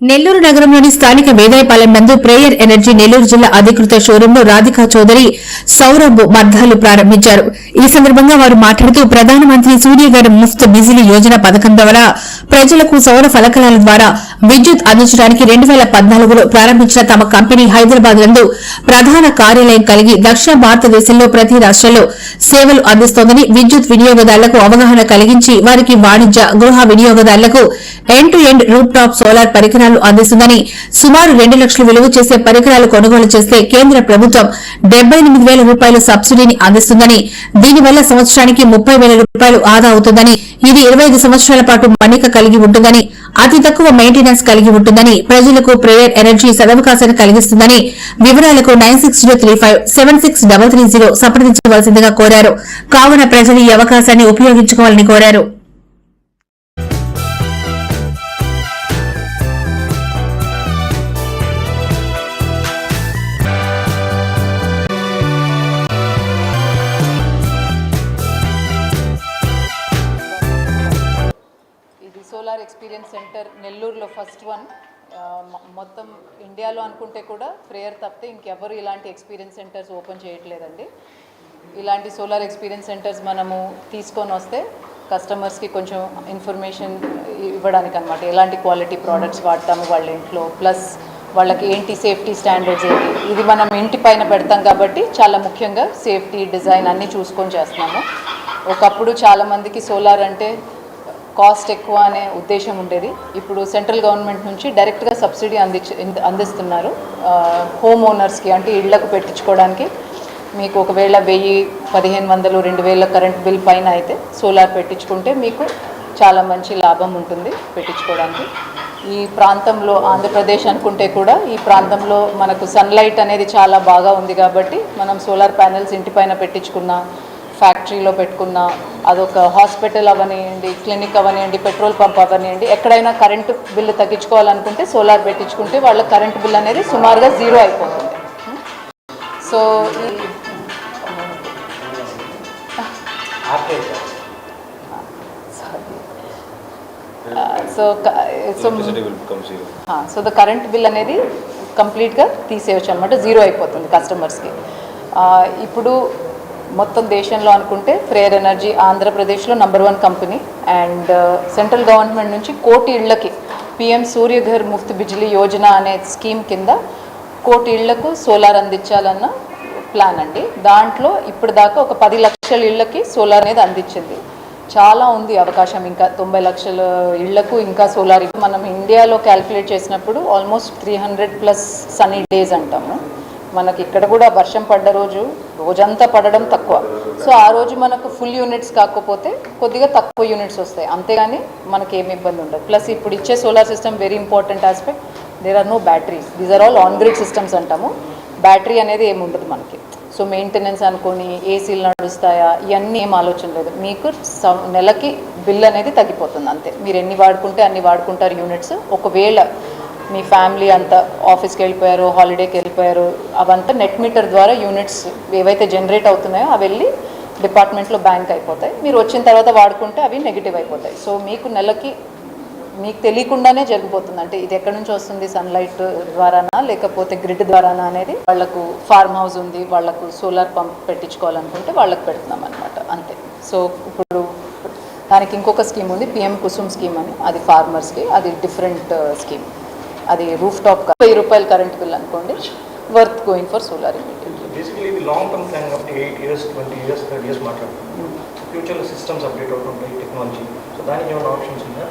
నెల్లూరు నగరంలోని స్థానిక వేదాయపాలెం నందు ప్రేయర్ ఎనర్జీ నెల్లూరు జిల్లా అధికృత షోరూంలో రాధికా చౌదరి సౌరభ్ మర్దాలు ప్రారంభించారు. ఈ సందర్భంగా వారు మాట్లాడుతూ ప్రధానమంత్రి సూర్యఘర్ ముఫ్త్ బిజిలీ యోజన పథకం ద్వారా ప్రజలకు సౌర ఫలకాల ద్వారా విద్యుత్ అందించడానికి 2014లో ప్రారంభించిన తమ కంపెనీ హైదరాబాద్ నందు ప్రధాన కార్యాలయం కలిగి దక్షిణ భారతదేశంలో ప్రతి రాష్ట్రంలో సేవలు అందిస్తోందని, విద్యుత్ వినియోగదారులకు అవగాహన కలిగించి వారికి వాణిజ్య గృహ వినియోగదారులకు end to end roof top solar పరికరాలు అందిస్తుందని, సుమారు 2 లక్షలు విలువ చేసే పరికరాలు కొనుగోలు చేస్తే కేంద్ర ప్రభుత్వం 78,000 రూపాయలు సబ్సిడీని అందిస్తుందని, దీనివల్ల సంవత్సరానికి 30,000 రూపాయలు ఆదా అవుతుందని, ఇది 25 సంవత్సరాల పాటు మన్నిక కలిగి ఉంటుందని, అతి తక్కువ మెయింటెనెన్స్ కలిగి ఉంటుందని, ప్రజలకు ప్రేయర్ ఎనర్జీ సదవకాశాన్ని కలిగిస్తుందని, వివరాలకు 9635763330 సంప్రదించవలసిందిగా కోరారు. కావున ప్రజలు ఈ అవకాశాన్ని ఉపయోగించుకోవాలని కోరారు. సోలార్ ఎక్స్పీరియన్స్ సెంటర్ నెల్లూరులో ఫస్ట్ వన్. మొత్తం ఇండియాలో అనుకుంటే కూడా ప్రేయర్ తప్పితే ఇంకెవరు ఇలాంటి ఎక్స్పీరియన్స్ సెంటర్స్ ఓపెన్ చేయట్లేదండి. ఇలాంటి సోలార్ ఎక్స్పీరియన్స్ సెంటర్స్ మనము తీసుకొని వస్తే కస్టమర్స్కి కొంచెం ఇన్ఫర్మేషన్ ఇవ్వడానికి అనమాట, ఎలాంటి క్వాలిటీ ప్రోడక్ట్స్ వాడతాము వాళ్ళ ఇంట్లో, ప్లస్ వాళ్ళకి ఏంటి సేఫ్టీ స్టాండర్డ్స్ ఏంటి, ఇది మనం ఇంటి పైన పెడతాం కాబట్టి చాలా ముఖ్యంగా సేఫ్టీ డిజైన్ అన్నీ చూసుకొని చేస్తున్నాము. ఒకప్పుడు చాలామందికి సోలార్ అంటే కాస్ట్ ఎక్కువ అనే ఉద్దేశం ఉండేది. ఇప్పుడు సెంట్రల్ గవర్నమెంట్ నుంచి డైరెక్ట్గా సబ్సిడీ అందిస్తున్నారు హోమ్ ఓనర్స్కి, అంటే ఇళ్లకు పెట్టించుకోవడానికి. మీకు ఒకవేళ 1000, 1500, 2000 కరెంట్ బిల్ పైన అయితే సోలార్ పెట్టించుకుంటే మీకు చాలా మంచి లాభం ఉంటుంది పెట్టించుకోవడానికి. ఈ ప్రాంతంలో ఆంధ్రప్రదేశ్ అనుకుంటే కూడా ఈ ప్రాంతంలో మనకు సన్లైట్ అనేది చాలా బాగా ఉంది కాబట్టి మనం సోలార్ ప్యానెల్స్ ఇంటిపైన పెట్టించుకున్న, ఫ్యాక్టరీలో పెట్టుకున్న, అదొక హాస్పిటల్ అవనివ్వండి, క్లినిక్ అవనివ్వండి, పెట్రోల్ పంప్ అవనివ్వండి, ఎక్కడైనా కరెంటు బిల్లు తగ్గించుకోవాలనుకుంటే సోలార్ పెట్టించుకుంటే వాళ్ళ కరెంటు బిల్ అనేది సుమారుగా 0 అయిపోతుంది. So so the current bill అనేది కంప్లీట్గా తీసేయచ్చు అనమాట, 0 అయిపోతుంది కస్టమర్స్కి. ఇప్పుడు మొత్తం దేశంలో అనుకుంటే ప్రేయర్ ఎనర్జీ ఆంధ్రప్రదేశ్లో number 1 company. And central government నుంచి 1 కోటి ఇళ్లకి పిఎం సూర్యఘర్ ముఫ్త్ బిజిలీ యోజన అనే స్కీమ్ కింద 1 కోటి ఇళ్లకు సోలార్ అందించాలన్న ప్లాన్ అండి. దాంట్లో ఇప్పుడు దాకా ఒక 10 లక్షల ఇళ్లకి సోలార్ అనేది అందించింది. చాలా ఉంది అవకాశం, ఇంకా 90 లక్షల ఇళ్లకు ఇంకా సోలార్. మనం ఇండియాలో క్యాల్కులేట్ చేసినప్పుడు ఆల్మోస్ట్ 300+ సన్నీ డేస్ అంటాము. మనకి ఇక్కడ కూడా వర్షం పడ్డ రోజంతా పడడం తక్కువ. సో ఆ రోజు మనకు ఫుల్ యూనిట్స్ కాకపోతే కొద్దిగా తక్కువ యూనిట్స్ వస్తాయి, అంతేగాని మనకి ఏమి ఇబ్బంది ఉండదు. ప్లస్ ఇప్పుడు ఇచ్చే solar system very important aspect, there are no batteries, these are all on grid systems అంటాము. బ్యాటరీ అనేది ఏమి ఉండదు మనకి. సో మెయింటెనెన్స్ అనుకొని ఏసీలు నడుస్తాయా ఇవన్నీ ఏం ఆలోచన లేదు. మీకు నెలకి బిల్ అనేది తగ్గిపోతుంది అంతే. మీరు ఎన్ని వాడుకుంటే అన్ని వాడుకుంటారు యూనిట్స్. ఒకవేళ మీ ఫ్యామిలీ అంతా ఆఫీస్కి వెళ్ళిపోయారు, హాలిడేకి వెళ్ళిపోయారు, అవంతా నెట్ మీటర్ ద్వారా యూనిట్స్ ఏవైతే జనరేట్ అవుతున్నాయో అవి వెళ్ళి డిపార్ట్మెంట్లో బ్యాంక్ అయిపోతాయి. మీరు వచ్చిన తర్వాత వాడుకుంటే అవి నెగిటివ్ అయిపోతాయి. సో మీకు నెలకి మీకు తెలియకుండానే జరిగిపోతుంది. అంటే ఇది ఎక్కడి నుంచి వస్తుంది, సన్లైట్ ద్వారానా లేకపోతే గ్రిడ్ ద్వారానా అనేది. వాళ్లకు ఫార్మ్ హౌస్ ఉంది, వాళ్లకు సోలార్ పంప్ పెట్టించుకోవాలనుకుంటే వాళ్ళకి పెడుతున్నాం అనమాట అంతే. సో ఇప్పుడు దానికి ఇంకొక స్కీమ్ ఉంది, పిఎం కుసుమ్ స్కీమ్ అని, అది ఫార్మర్స్కి, అది డిఫరెంట్ స్కీమ్. అది రూఫ్ టాప్ 1000 రూపాయలు కరెంట్ బిల్ అనుకోండి, worth going for solar immediately. Basically ఇది లాంగ్ టర్మ్ ప్లాన్ కాబట్టి 8 years, 20 years, 30 years మాట్లాడుతున్నాం. ఫ్యూచర్లో సిస్టమ్స్ అప్డేట్ అవుతుంటాయి, టెక్నాలజీ. సో దానికి ఏమైనా ఆప్షన్స్ ఉన్నాయా?